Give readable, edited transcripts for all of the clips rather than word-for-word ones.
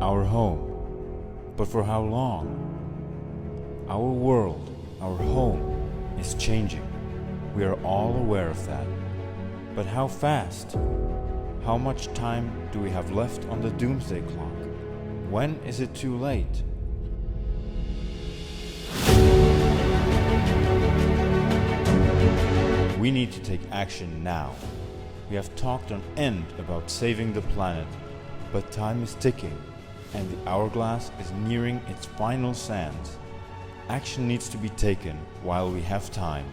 our home. But for how long? Our world, our home, is changing. We are all aware of that. But how fast? How much time do we have left on the doomsday clock? When is it too late? We need to take action now. We have talked on end about saving the planet, but time is ticking and the hourglass is nearing its final sands. Action needs to be taken while we have time.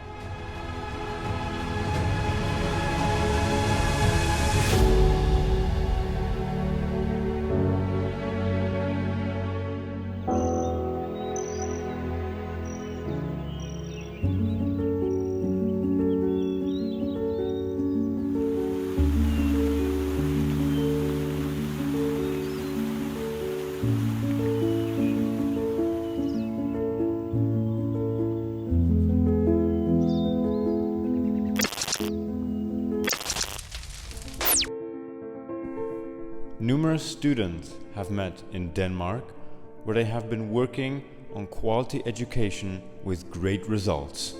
Numerous students have met in Denmark, where they have been working on quality education with great results.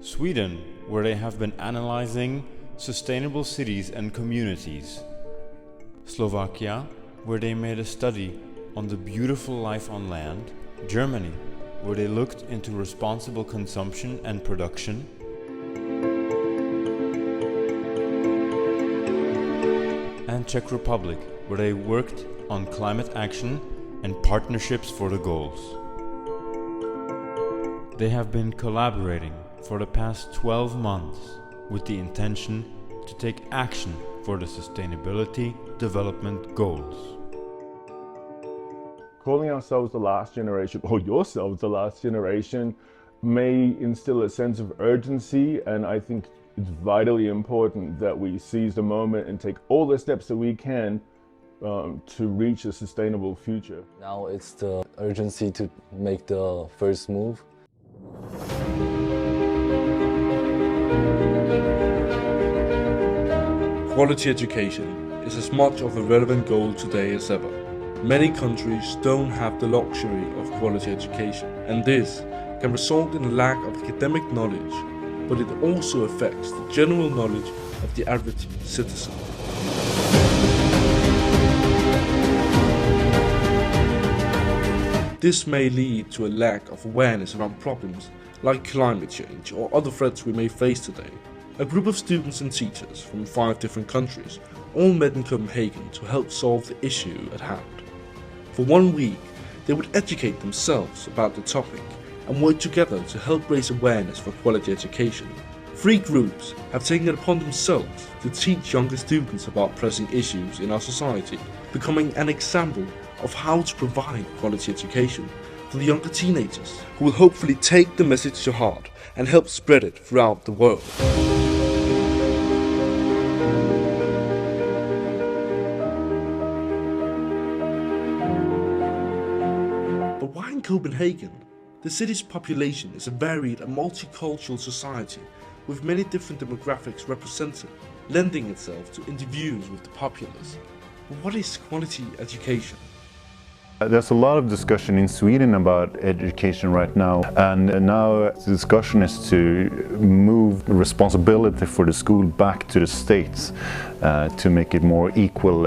Sweden, where they have been analyzing sustainable cities and communities. Slovakia, where they made a study on the beautiful life on land. Germany, where they looked into responsible consumption and production. And Czech Republic, where they worked on climate action and partnerships for the goals. They have been collaborating for the past 12 months with the intention to take action for the sustainability development goals. Calling ourselves the last generation, or yourselves the last generation, may instill a sense of urgency, and I think it's vitally important that we seize the moment and take all the steps that we can to reach a sustainable future. Now it's the urgency to make the first move. Quality education is as much of a relevant goal today as ever. Many countries don't have the luxury of quality education, and this can result in a lack of academic knowledge, but it also affects the general knowledge of the average citizen. This may lead to a lack of awareness around problems like climate change or other threats we may face today. A group of students and teachers from 5 different countries all met in Copenhagen to help solve the issue at hand. For 1 week, they would educate themselves about the topic and work together to help raise awareness for quality education. 3 groups have taken it upon themselves to teach younger students about pressing issues in our society, becoming an example of how to provide quality education for the younger teenagers, who will hopefully take the message to heart and help spread it throughout the world. But why in Copenhagen? The city's population is a varied and multicultural society with many different demographics represented, lending itself to interviews with the populace. But what is quality education? There's a lot of discussion in Sweden about education right now, and now the discussion is to move responsibility for the school back to the states to make it more equal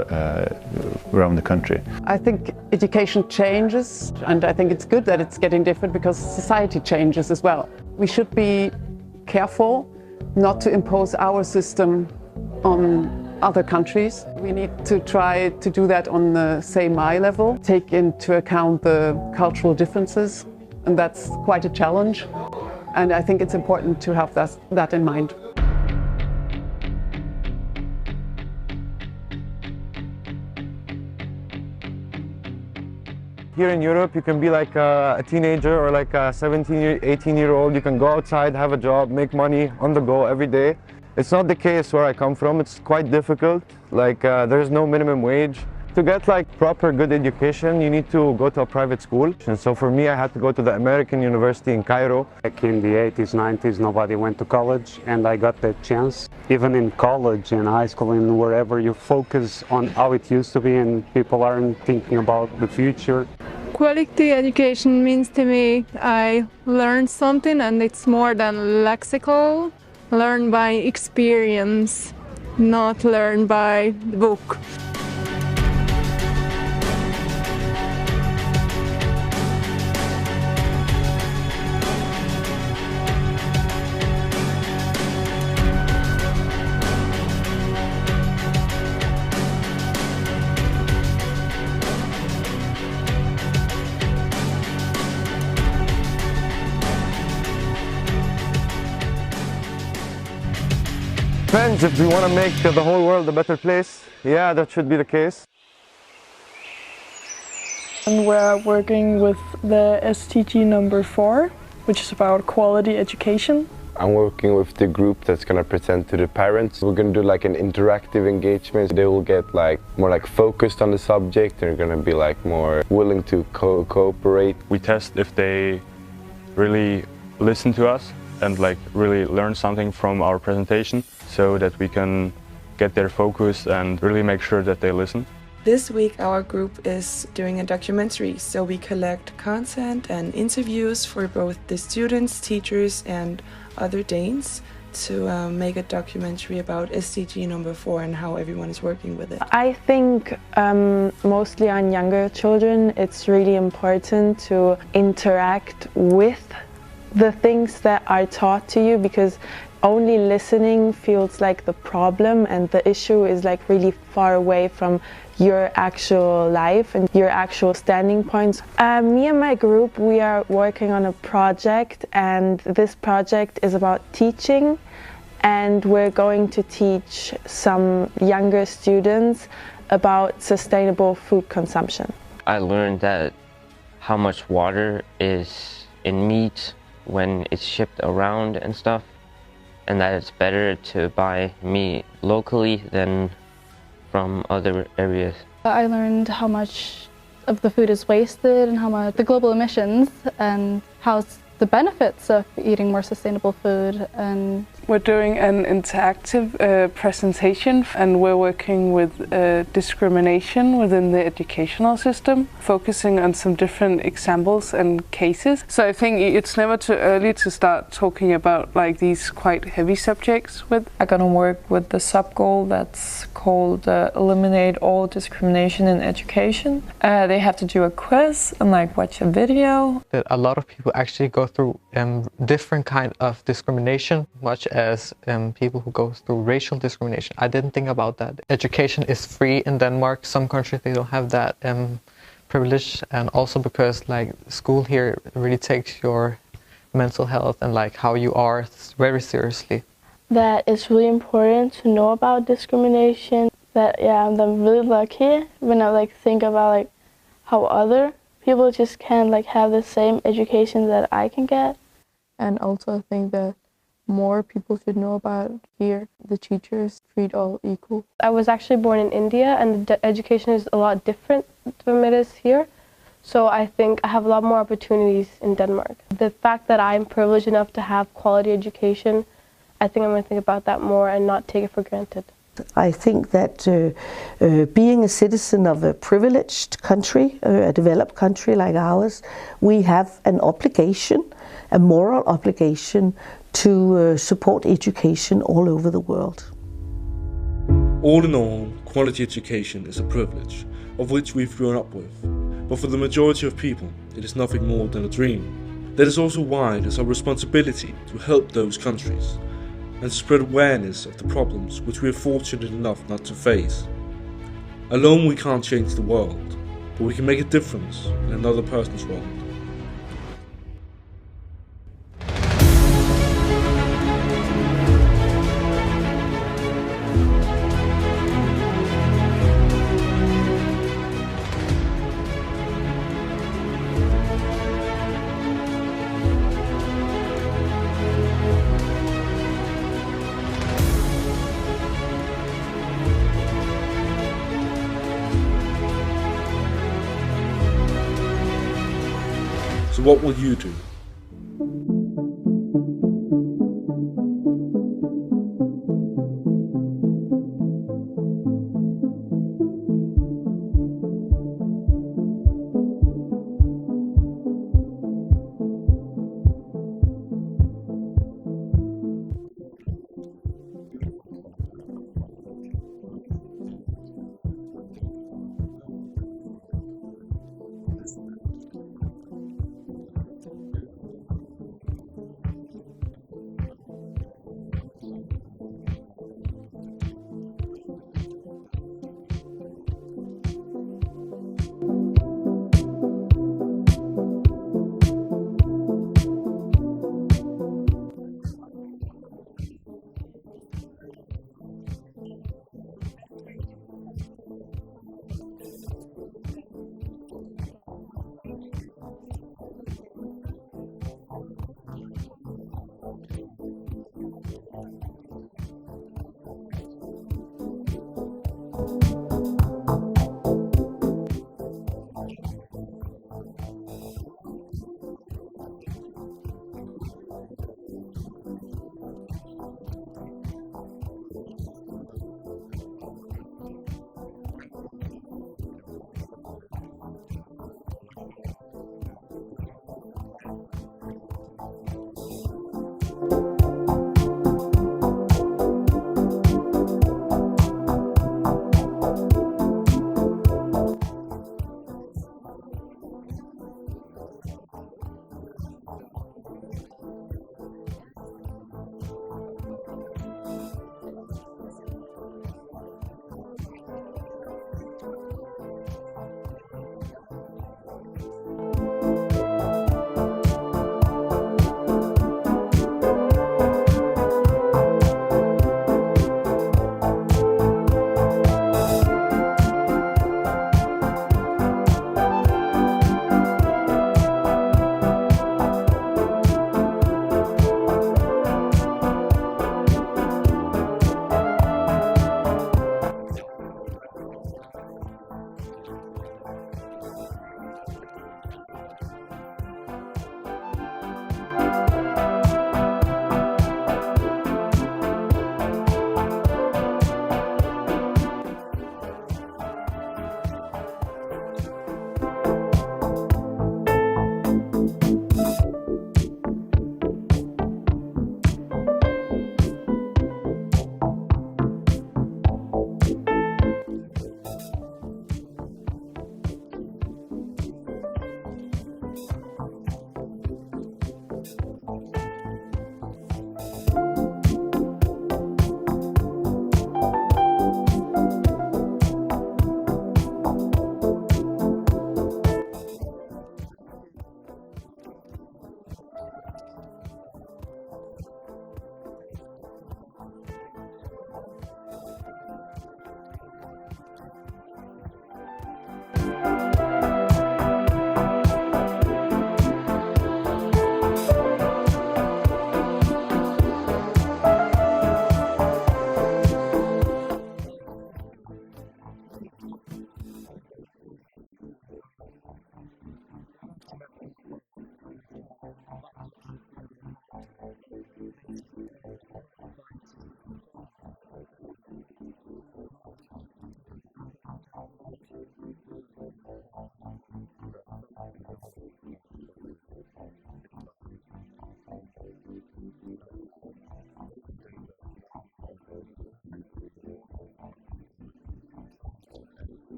around the country. I think education changes, and I think it's good that it's getting different because society changes as well. We should be careful not to impose our system on other countries. We need to try to do that on the same eye level, take into account the cultural differences, and that's quite a challenge. And I think it's important to have that in mind. Here in Europe, you can be like a teenager or like a 17, 18-year-old. You can go outside, have a job, make money on the go every day. It's not the case where I come from. It's quite difficult. Like there's no minimum wage. To get like proper good education, you need to go to a private school. And so for me, I had to go to the American University in Cairo. Back in the 80s, 90s, nobody went to college, and I got that chance. Even in college and high school and wherever, you focus on how it used to be and people aren't thinking about the future. Quality education means to me I learn something and it's more than lexical, learn by experience, not learn by the book. Depends, if we want to make the whole world a better place, yeah, that should be the case. And we're working with the SDG number 4, which is about quality education. I'm working with the group that's going to present to the parents. We're going to do like an interactive engagement. They will get like more like focused on the subject. They're going to be like more willing to cooperate. We test if they really listen to us and like really learn something from our presentation, so that we can get their focus and really make sure that they listen. This week our group is doing a documentary, so we collect content and interviews for both the students, teachers and other Danes to make a documentary about SDG number 4 and how everyone is working with it. I think mostly on younger children it's really important to interact with the things that are taught to you, because only listening feels like the problem and the issue is like really far away from your actual life and your actual standing points. Me and my group, we are working on a project, and this project is about teaching, and we're going to teach some younger students about sustainable food consumption. I learned that how much water is in meat when it's shipped around and stuff, and that it's better to buy meat locally than from other areas. I learned how much of the food is wasted and how much the global emissions and how the benefits of eating more sustainable food. And we're doing an interactive presentation, and we're working with discrimination within the educational system, focusing on some different examples and cases. So I think it's never too early to start talking about like these quite heavy subjects with. I'm gonna work with the sub-goal that's called Eliminate All Discrimination in Education. They have to do a quiz and like watch a video. That a lot of people actually go through different kind of discrimination, much as people who go through racial discrimination. I didn't think about that. Education is free in Denmark. Some countries they don't have that privilege, and also because like school here really takes your mental health and like how you are very seriously. That it's really important to know about discrimination. That I'm really lucky when I like think about like how other people just can't like have the same education that I can get. And also I think that more people should know about here. The teachers treat all equal. I was actually born in India, and the education is a lot different from it is here. So I think I have a lot more opportunities in Denmark. The fact that I'm privileged enough to have quality education, I think I'm going to think about that more and not take it for granted. I think that being a citizen of a privileged country, a developed country like ours, we have an obligation, a moral obligation to support education all over the world. All in all, quality education is a privilege, of which we've grown up with. But for the majority of people, it is nothing more than a dream. That is also why it is our responsibility to help those countries and spread awareness of the problems which we are fortunate enough not to face. Alone we can't change the world, but we can make a difference in another person's world. So what will you do?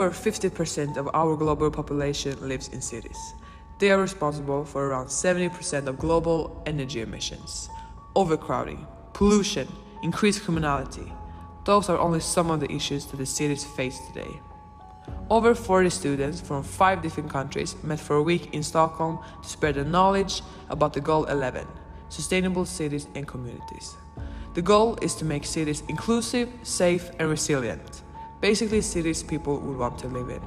Over 50% of our global population lives in cities. They are responsible for around 70% of global energy emissions. Overcrowding, pollution, increased criminality. Those are only some of the issues that the cities face today. Over 40 students from 5 different countries met for a week in Stockholm to spread the knowledge about the Goal 11, Sustainable Cities and Communities. The goal is to make cities inclusive, safe and resilient. Basically cities people would want to live in.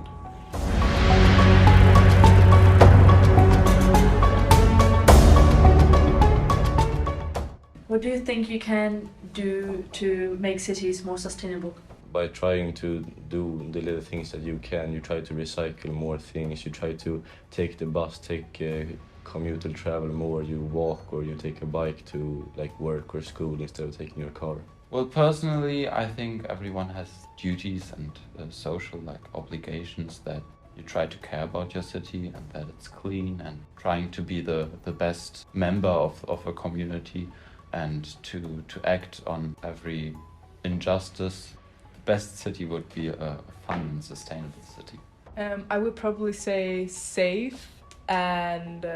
What do you think you can do to make cities more sustainable? By trying to do the little things that you can, you try to recycle more things, you try to take the bus, take commuter travel more, you walk or you take a bike to like work or school instead of taking your car. Well, personally, I think everyone has duties and social obligations that you try to care about your city and that it's clean and trying to be the best member of a community and to act on every injustice. The best city would be a fun and sustainable city. I would probably say safe and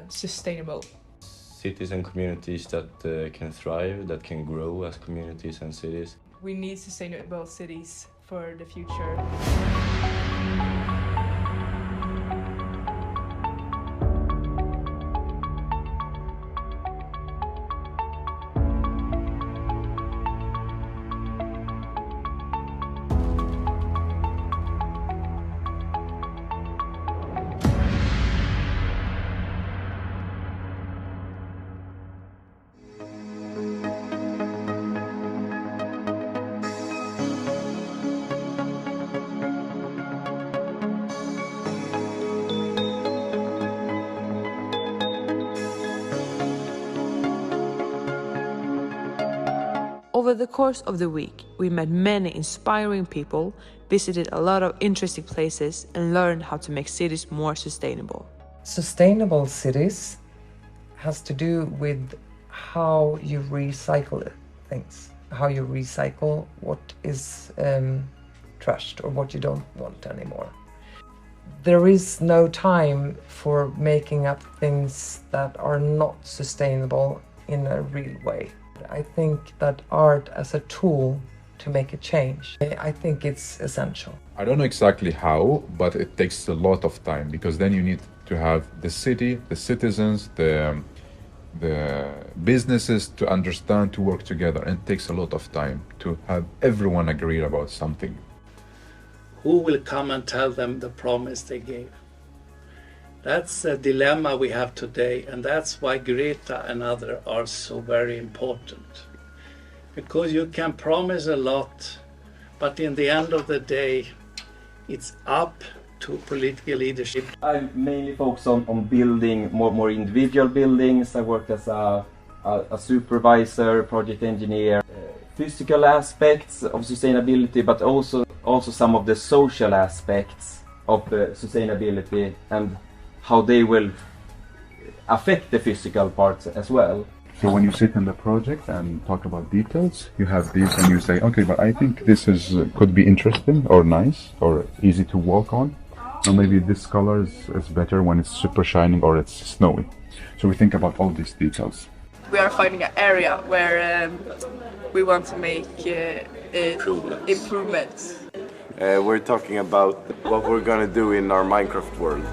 sustainable. Cities and communities that can thrive, that can grow as communities and cities. We need sustainable cities for the future. Over the course of the week, we met many inspiring people, visited a lot of interesting places, and learned how to make cities more sustainable. Sustainable cities has to do with how you recycle things, how you recycle what is trashed or what you don't want anymore. There is no time for making up things that are not sustainable in a real way. I think that art as a tool to make a change, I think it's essential. I don't know exactly how, but it takes a lot of time because then you need to have the city, the citizens, the businesses to understand, to work together, and it takes a lot of time to have everyone agree about something. Who will come and tell them the promise they gave? That's a dilemma we have today, and that's why Greta and others are so very important. Because you can promise a lot, but in the end of the day, it's up to political leadership. I mainly focus on building more individual buildings. I worked as a supervisor, project engineer, physical aspects of sustainability, but also some of the social aspects of sustainability and how they will affect the physical parts as well. So when you sit in the project and talk about details, you have these and you say, okay, but I think this could be interesting or nice or easy to walk on. Or maybe this color is better when it's super shining or it's snowy. So we think about all these details. We are finding an area where we want to make improvements. We're talking about what we're gonna do in our Minecraft world.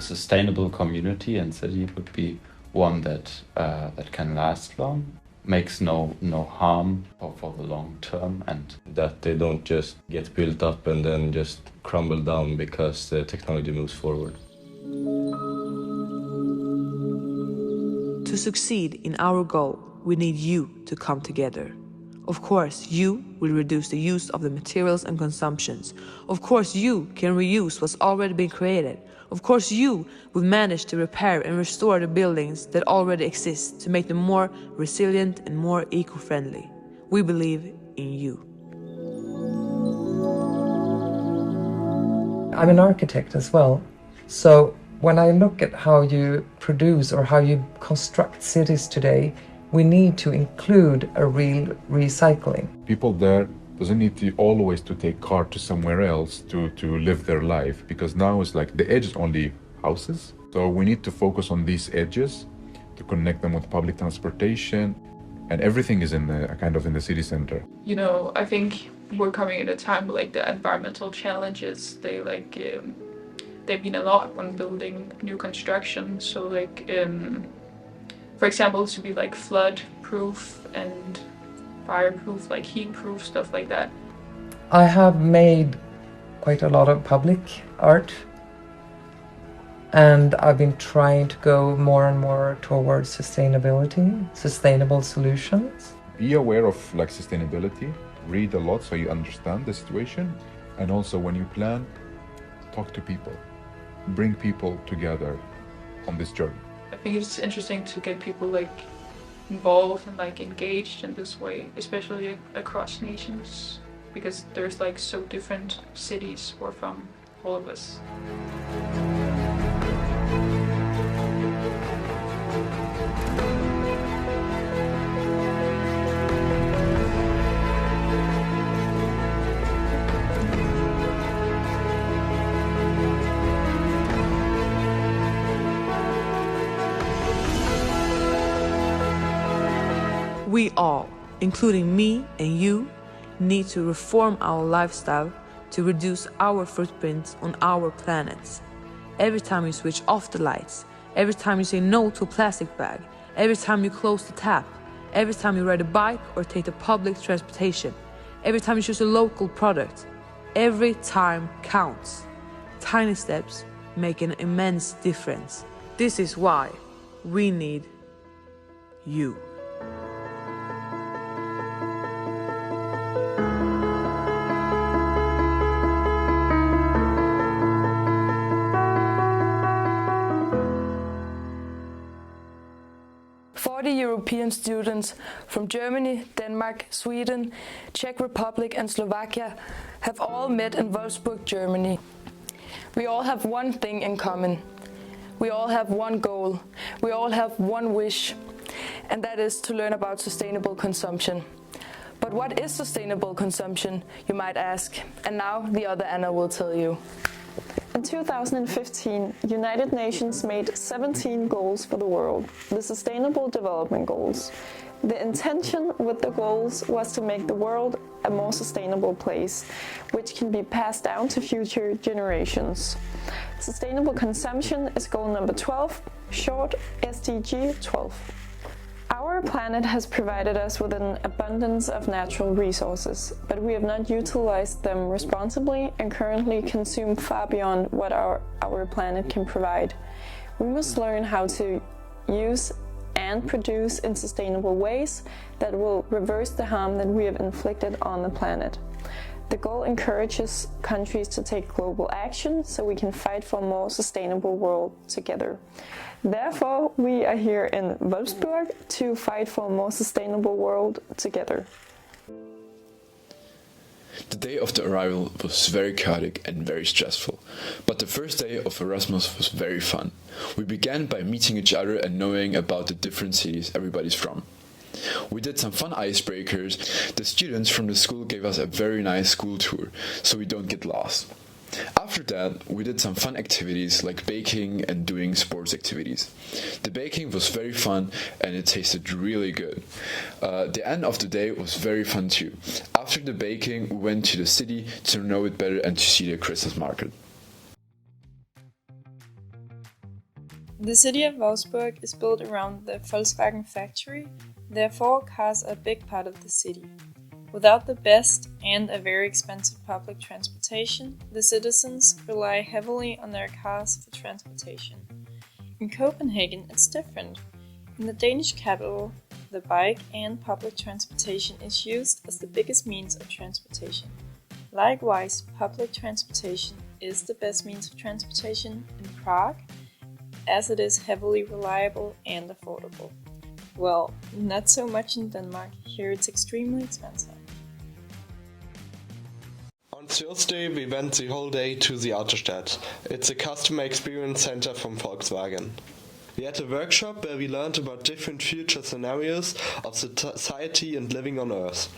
Sustainable community and city would be one that can last long, makes no harm for the long term, and that they don't just get built up and then just crumble down because the technology moves forward. To succeed in our goal, we need you to come together. Of course, you will reduce the use of the materials and consumptions. Of course, you can reuse what's already been created. Of course, you will manage to repair and restore the buildings that already exist to make them more resilient and more eco-friendly. We believe in you. I'm an architect as well, so when I look at how you produce or how you construct cities today, we need to include a real recycling. People there doesn't need to always to take car to somewhere else to live their life, because now it's like the edge is only houses. So we need to focus on these edges to connect them with public transportation, and everything is in the kind of in the city center. You know, I think we're coming at a time where like the environmental challenges, they've been a lot when building new construction. So like for example, to be like flood proof and fireproof, like heat proof, stuff like that. I have made quite a lot of public art, and I've been trying to go more and more towards sustainability, sustainable solutions. Be aware of like sustainability, read a lot so you understand the situation, and also when you plan, talk to people, bring people together on this journey. I think it's interesting to get people like involved and like engaged in this way, especially across nations, because there's like so different cities we're from, all of us. We all, including me and you, need to reform our lifestyle to reduce our footprint on our planet. Every time you switch off the lights, every time you say no to a plastic bag, every time you close the tap, every time you ride a bike or take the public transportation, every time you choose a local product, every time counts. Tiny steps make an immense difference. This is why we need you. European students from Germany, Denmark, Sweden, Czech Republic and Slovakia have all met in Wolfsburg, Germany. We all have one thing in common. We all have one goal. We all have one wish, and that is to learn about sustainable consumption. But what is sustainable consumption, you might ask, and now the other Anna will tell you. In 2015, United Nations made 17 goals for the world, the Sustainable Development Goals. The intention with the goals was to make the world a more sustainable place, which can be passed down to future generations. Sustainable consumption is goal number 12, short SDG 12. Our planet has provided us with an abundance of natural resources, but we have not utilized them responsibly and currently consume far beyond what our planet can provide. We must learn how to use and produce in sustainable ways that will reverse the harm that we have inflicted on the planet. The goal encourages countries to take global action so we can fight for a more sustainable world together. Therefore, we are here in Wolfsburg to fight for a more sustainable world together. The day of the arrival was very chaotic and very stressful, but the first day of Erasmus was very fun. We began by meeting each other and knowing about the different cities everybody's from. We did some fun icebreakers. The students from the school gave us a very nice school tour, so we don't get lost. After that, we did some fun activities like baking and doing sports activities. The baking was very fun and it tasted really good. The end of the day was very fun too. After the baking, we went to the city to know it better and to see the Christmas market. The city of Wolfsburg is built around the Volkswagen factory, therefore cars are a big part of the city. Without the best and a very expensive public transportation, the citizens rely heavily on their cars for transportation. In Copenhagen, it's different. In the Danish capital, the bike and public transportation is used as the biggest means of transportation. Likewise, public transportation is the best means of transportation in Prague, as it is heavily reliable and affordable. Well, not so much in Denmark. Here it's extremely expensive. On Thursday, we went the whole day to the Autostadt. It's a customer experience center from Volkswagen. We had a workshop where we learned about different future scenarios of society and living on Earth.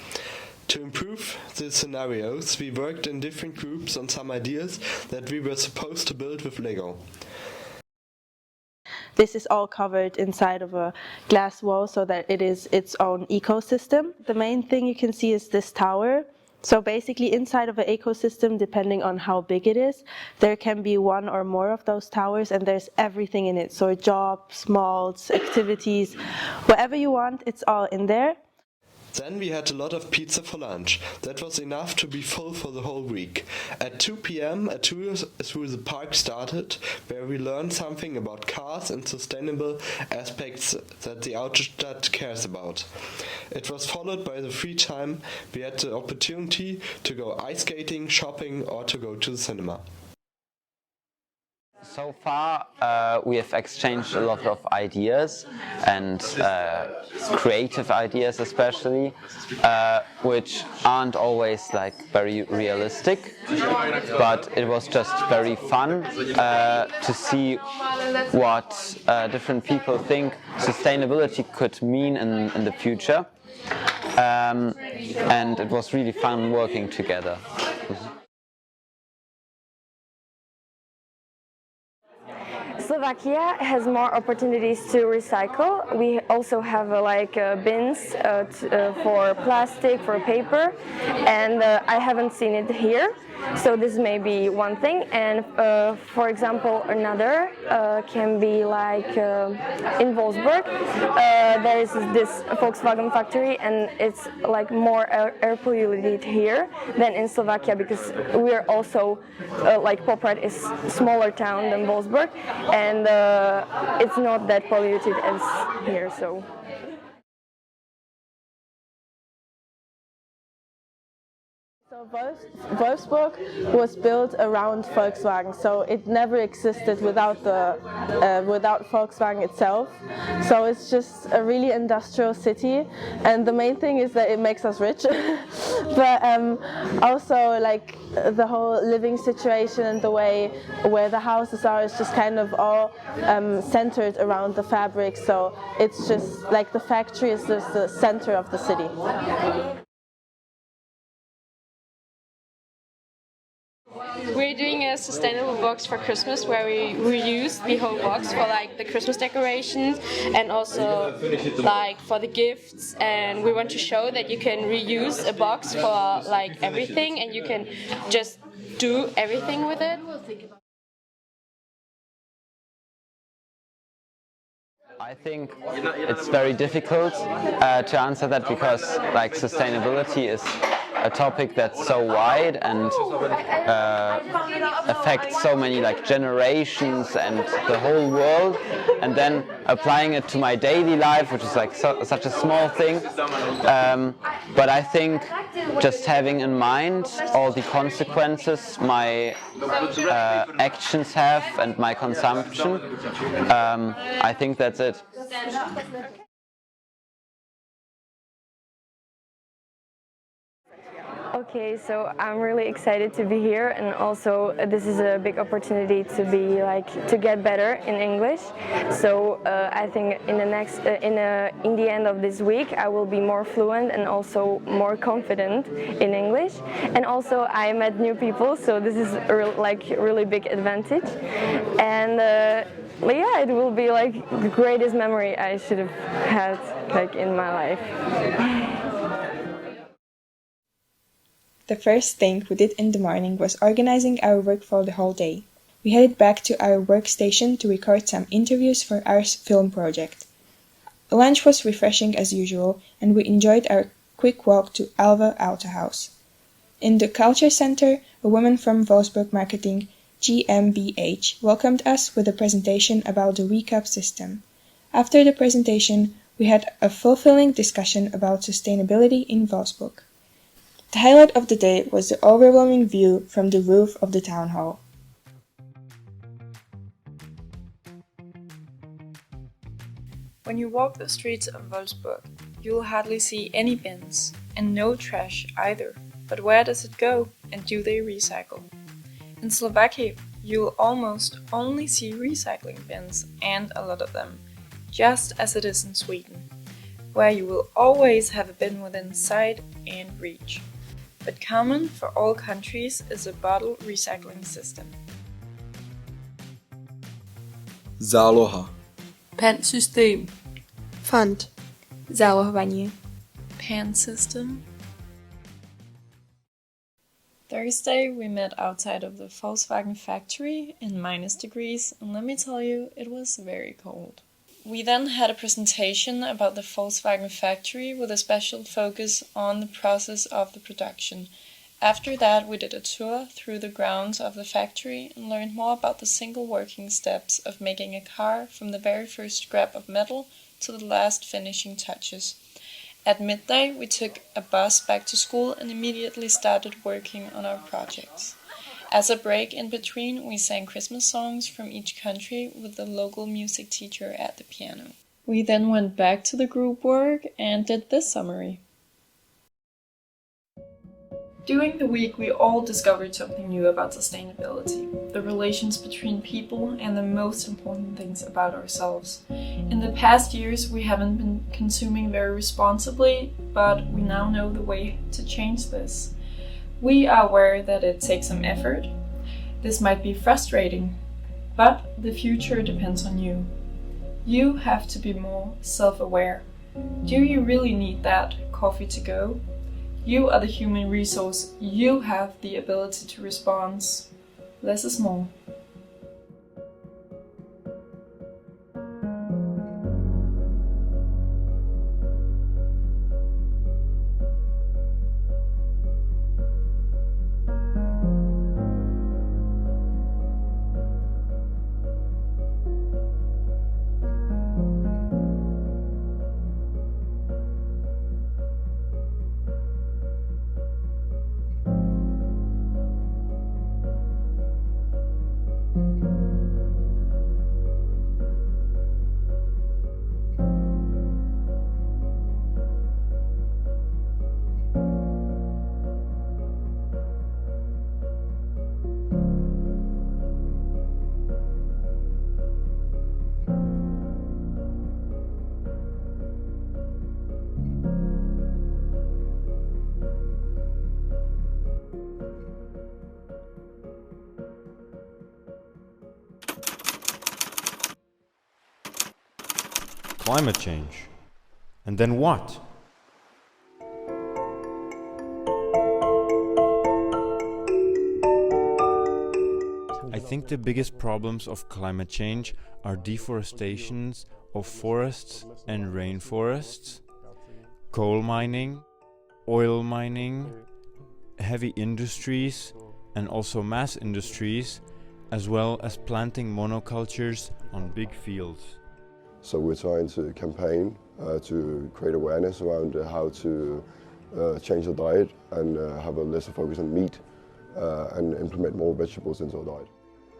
To improve the scenarios, we worked in different groups on some ideas that we were supposed to build with Lego. This is all covered inside of a glass wall so that it is its own ecosystem. The main thing you can see is this tower. So basically inside of an ecosystem, depending on how big it is, there can be one or more of those towers and there's everything in it. So jobs, malls, activities, whatever you want, it's all in there. Then we had a lot of pizza for lunch. That was enough to be full for the whole week. At 2 p.m. a tour through the park started, where we learned something about cars and sustainable aspects that the Autostadt cares about. It was followed by the free time. We had the opportunity to go ice skating, shopping, or to go to the cinema. So far, we have exchanged a lot of ideas and creative ideas, especially, which aren't always like very realistic. But it was just very fun to see what different people think sustainability could mean in the future, and it was really fun working together. Slovakia has more opportunities to recycle. We also have bins for plastic, for paper, and I haven't seen it here. So this may be one thing, and for example, another can be in Wolfsburg. There is this Volkswagen factory, and it's like more air polluted here than in Slovakia because we're also Poprad is smaller town than Wolfsburg, and it's not that polluted as here. So. So Wolfsburg was built around Volkswagen, so it never existed without Volkswagen itself. So it's just a really industrial city, and the main thing is that it makes us rich. But also the whole living situation and the way where the houses are is just kind of all centered around the fabric. So it's just like the factory is just the center of the city. We're doing a sustainable box for Christmas where we reuse the whole box for the Christmas decorations and also for the gifts, and we want to show that you can reuse a box for everything and you can just do everything with it. I think it's very difficult to answer that because sustainability is a topic that's so wide and affects so many generations and the whole world, and then applying it to my daily life, which is such a small thing. But I think just having in mind all the consequences my actions have and my consumption, I think that's it. Okay, so I'm really excited to be here, and also this is a big opportunity to be to get better in English. So I think in the end of this week I will be more fluent and also more confident in English. And also I met new people, so this is really big advantage. And yeah, it will be the greatest memory I should have had in my life. The first thing we did in the morning was organizing our work for the whole day. We headed back to our workstation to record some interviews for our film project. Lunch was refreshing as usual, and we enjoyed our quick walk to Alva Autohaus. In the Culture Center, a woman from Wolfsburg Marketing GmbH welcomed us with a presentation about the recap system. After the presentation, We had a fulfilling discussion about sustainability in Wolfsburg. The highlight of the day was the overwhelming view from the roof of the town hall. When you walk the streets of Wolfsburg, you will hardly see any bins, and no trash either. But where does it go, and do they recycle? In Slovakia, you will almost only see recycling bins, and a lot of them, just as it is in Sweden, where you will always have a bin within sight and reach. But common for all countries is a bottle recycling system. Záloha. Pantsystem. Fund. Zálohovanie. Pan system. Thursday we met outside of the Volkswagen factory in -degrees, and let me tell you, it was very cold. We then had a presentation about the Volkswagen factory with a special focus on the process of the production. After that, we did a tour through the grounds of the factory and learned more about the single working steps of making a car from the very first scrap of metal to the last finishing touches. At midday, we took a bus back to school and immediately started working on our projects. As a break in between, we sang Christmas songs from each country with the local music teacher at the piano. We then went back to the group work and did this summary. During the week, we all discovered something new about sustainability, the relations between people, and the most important things about ourselves. In the past years, we haven't been consuming very responsibly, but we now know the way to change this. We are aware that it takes some effort. This might be frustrating, but the future depends on you. You have to be more self-aware. Do you really need that coffee to go? You are the human resource. You have the ability to respond. Less is more. Climate change. And then what? I think the biggest problems of climate change are deforestation of forests and rainforests, coal mining, oil mining, heavy industries, and also mass industries, as well as planting monocultures on big fields. So we're trying to campaign to create awareness around how to change the diet and have a lesser focus on meat and implement more vegetables into our diet.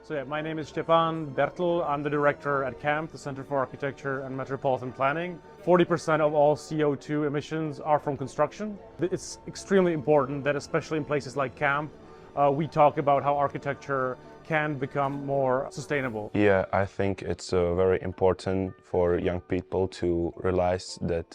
So yeah, my name is Stefan Bertel. I'm the director at CAMP, the Center for Architecture and Metropolitan Planning. 40% of all CO2 emissions are from construction. It's extremely important that, especially in places like CAMP, we talk about how architecture can become more sustainable. Yeah, I think it's very important for young people to realize that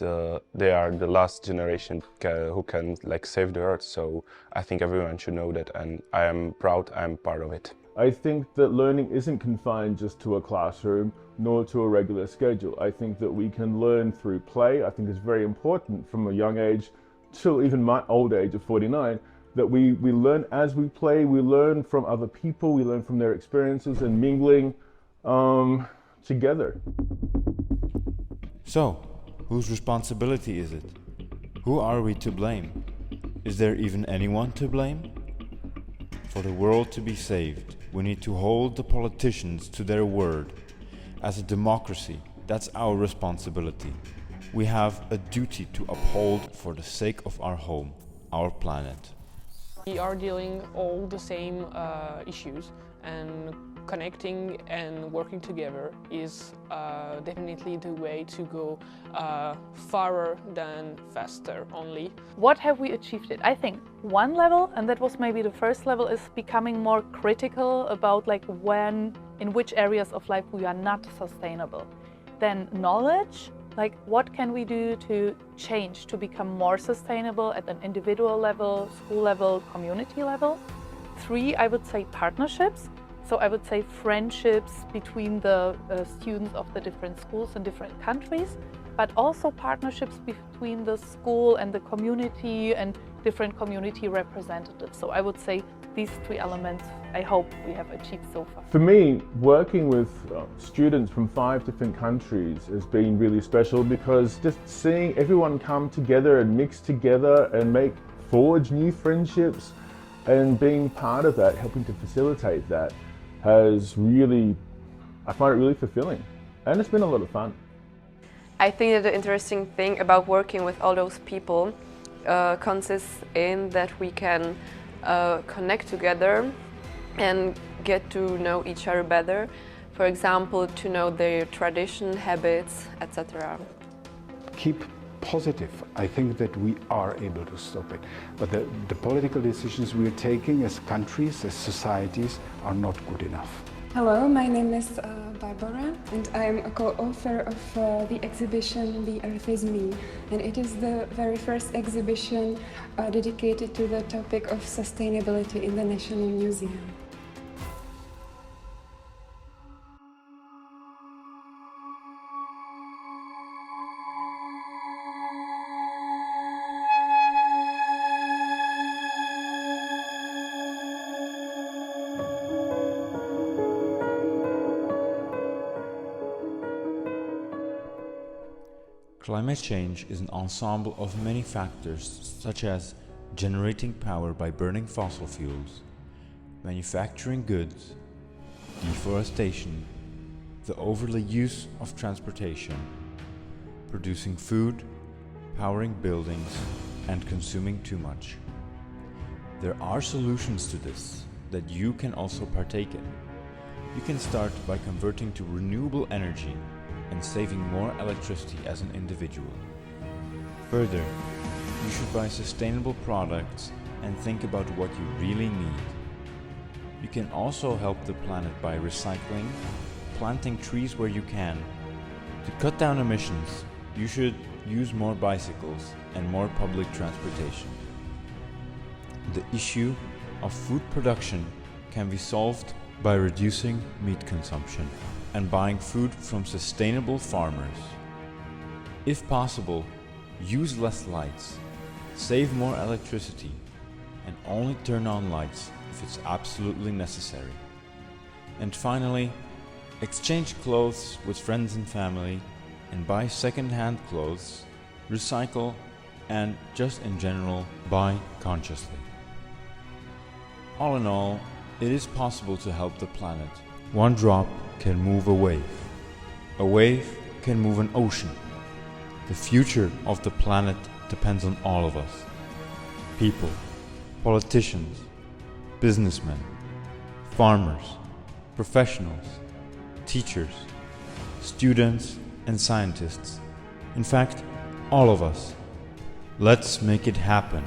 they are the last generation who can save the earth. So I think everyone should know that, and I am proud I'm part of it. I think that learning isn't confined just to a classroom nor to a regular schedule. I think that we can learn through play. I think it's very important from a young age till even my old age of 49 that we learn as we play, we learn from other people, we learn from their experiences and mingling together. So, whose responsibility is it? Who are we to blame? Is there even anyone to blame? For the world to be saved, we need to hold the politicians to their word. As a democracy, that's our responsibility. we have a duty to uphold for the sake of our home, our planet. We are dealing all the same issues, and connecting and working together is definitely the way to go farther than faster only. What have we achieved? I think one level, and that was maybe the first level, is becoming more critical about like when, in which areas of life we are not sustainable. Then knowledge, like what can we do to change, to become more sustainable at an individual level, school level, community level. 3, I would say partnerships. So I would say friendships between the students of the different schools in different countries, but also partnerships between the school and the community and different community representatives. So I would say these 3 elements I hope we have achieved so far. For me, working with students from 5 different countries has been really special, because just seeing everyone come together and mix together and forge new friendships and being part of that, helping to facilitate that, has really, I find it really fulfilling, and it's been a lot of fun. I think that the interesting thing about working with all those people consists in that we can connect together and get to know each other better. For example, to know their tradition, habits, etc. Keep positive. I think that we are able to stop it. But the political decisions we are taking as countries, as societies, are not good enough. Hello, my name is Barbara, and I am a co-author of the exhibition The Earth is Me. And it is the very first exhibition dedicated to the topic of sustainability in the National Museum. Climate change is an ensemble of many factors, such as generating power by burning fossil fuels, manufacturing goods, deforestation, the overly use of transportation, producing food, powering buildings, and consuming too much. There are solutions to this that you can also partake in. You can start by converting to renewable energy and saving more electricity as an individual. Further, you should buy sustainable products and think about what you really need. You can also help the planet by recycling, planting trees where you can. To cut down emissions, you should use more bicycles and more public transportation. The issue of food production can be solved by reducing meat consumption and buying food from sustainable farmers. If possible, use less lights, save more electricity, and only turn on lights if it's absolutely necessary. And finally, exchange clothes with friends and family, and buy second-hand clothes, recycle, and just in general, buy consciously. All in all, it is possible to help the planet. One drop can move a wave. A wave can move an ocean. The future of the planet depends on all of us. People, politicians, businessmen, farmers, professionals, teachers, students, and scientists. In fact, all of us. Let's make it happen.